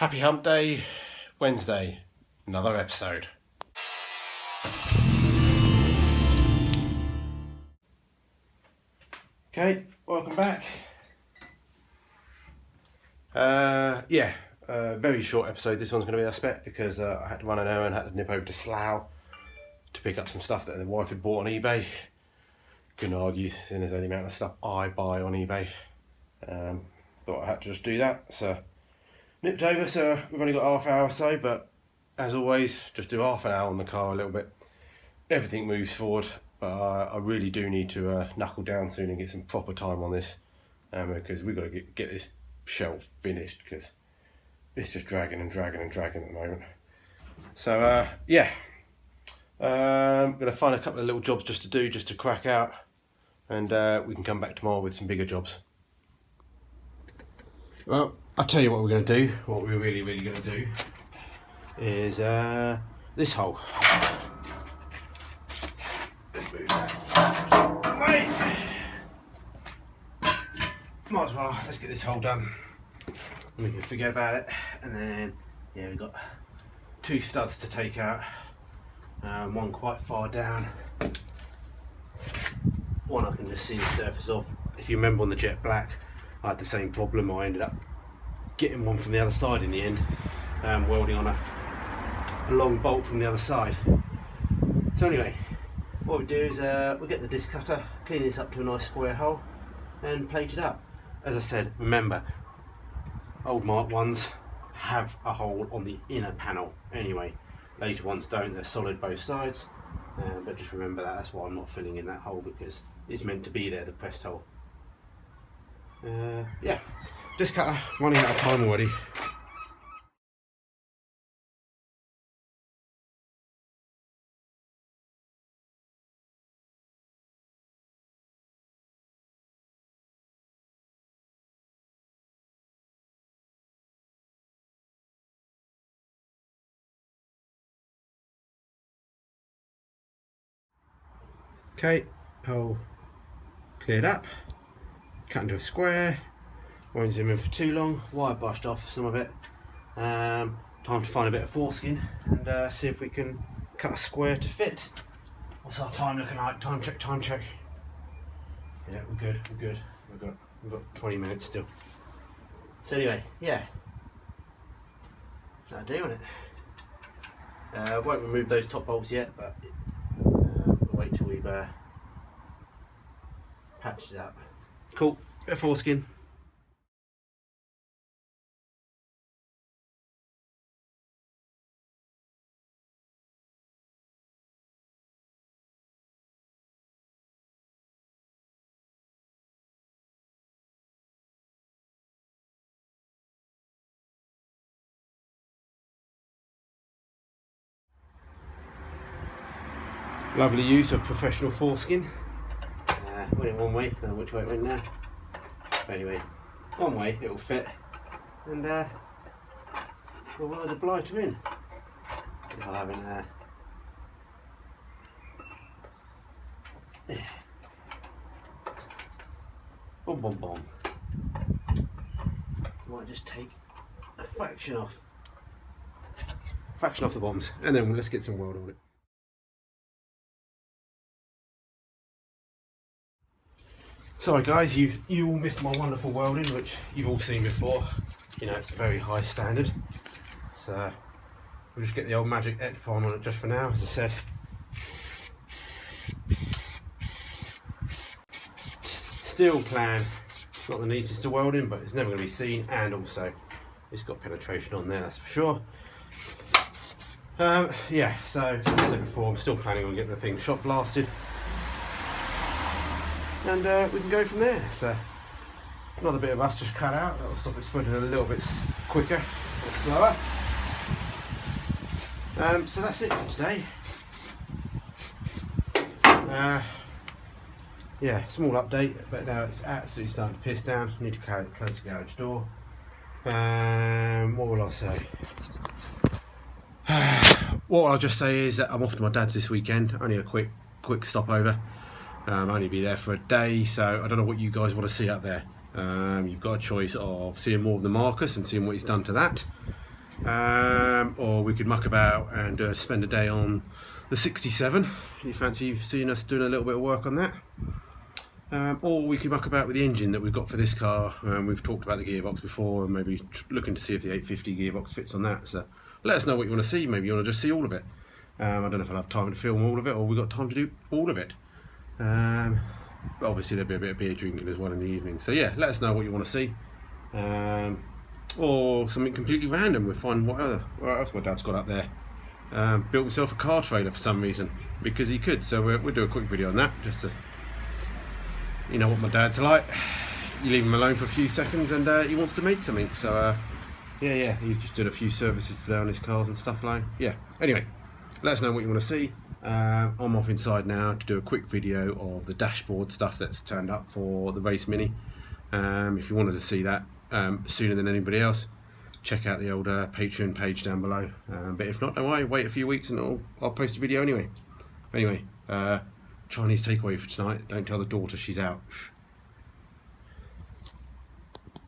Happy Hump Day, Wednesday, another episode. Okay, welcome back. Very short episode. This one's going to be, I expect, because I had to run an errand, had to nip over to Slough to pick up some stuff that the wife had bought on eBay. Couldn't argue, seeing as the amount of stuff I buy on eBay. Thought I had to just do that, so nipped over. So we've only got half hour or so, but as always, just do half an hour on the car a little bit. Everything moves forward, but I really do need to knuckle down soon and get some proper time on this, because we've got to get this shelf finished, because it's just dragging at the moment. So I'm going to find a couple of little jobs just to do, just to crack out, and we can come back tomorrow with some bigger jobs. Well, I'll tell you what we're going to do. What we're really going to do is this hole. Let's move that away. Might as well, let's get this hole done. We can forget about it. And then, yeah, we've got two studs to take out. One quite far down. One I can just see the surface of. If you remember on the Jet Black, I had the same problem. I ended up getting one from the other side in the end, welding on a long bolt from the other side. So anyway, what we do is we'll get the disc cutter, clean this up to a nice square hole and plate it up. As I said, remember, old Mk1s have a hole on the inner panel anyway. Later ones don't, they're solid both sides, but just remember that's why I'm not filling in that hole, because it's meant to be there, the pressed hole. Yeah, disc cutter running out of time already. Okay, hole cleared up, cut into a square. Won't zoom in for too long. Wire brushed off some of it. Time to find a bit of foreskin and see if we can cut a square to fit. What's our time looking like? Time check. Yeah, we're good. We've got 20 minutes still. So anyway, yeah, that'll do, isn't it? Won't remove those top bolts yet, but we'll wait till we've patched it up. Cool, bit of foreskin. Lovely use of professional foreskin. Went it one way, I don't know which way it went now. But anyway, one way it'll fit, and we'll wire the blighter in. If I haven't boom. Might just take a fraction off the bombs, and then let's get some weld on it. Sorry guys, you all missed my wonderful welding, which you've all seen before. You know, it's a very high standard. So we'll just get the old magic Ep1 on it just for now, as I said. Steel plan, not the neatest to weld in, but it's never going to be seen, and also it's got penetration on there, that's for sure. Yeah, so as I said before, I'm still planning on getting the thing shot blasted. And we can go from there. So another bit of us just cut out, that'll stop it spreading a little bit quicker or slower. So that's it for today. Yeah, small update, but now it's absolutely starting to piss down. I need to close the garage door. What will I say? What I'll just say is that I'm off to my dad's this weekend. Only a quick stopover. Only be there for a day, so I don't know what you guys want to see up there. You've got a choice of seeing more of the Marcus and seeing what he's done to that, Or we could muck about and spend a day on the 67. You fancy seeing us doing a little bit of work on that? Or we could muck about with the engine that we've got for this car. We've talked about the gearbox before, and maybe looking to see if the 850 gearbox fits on that. So let us know what you want to see. Maybe you want to just see all of it. I don't know if I'll have time to film all of it, or we've got time to do all of it. But obviously there'll be a bit of beer drinking as well in the evening. So yeah, let us know what you want to see. Or something completely random. We'll find what else my dad's got up there. Built himself a car trailer for some reason because he could. So we'll do a quick video on that, just to, you know what my dad's like. You leave him alone for a few seconds and he wants to make something. So yeah, he's just doing a few services today on his cars and stuff like. Yeah. Anyway, let us know what you want to see. I'm off inside now to do a quick video of the dashboard stuff that's turned up for the race mini. If you wanted to see that sooner than anybody else, check out the old Patreon page down below. But if not, don't worry, wait a few weeks and I'll post a video anyway. Anyway, Chinese takeaway for tonight. Don't tell the daughter, she's out. Shh.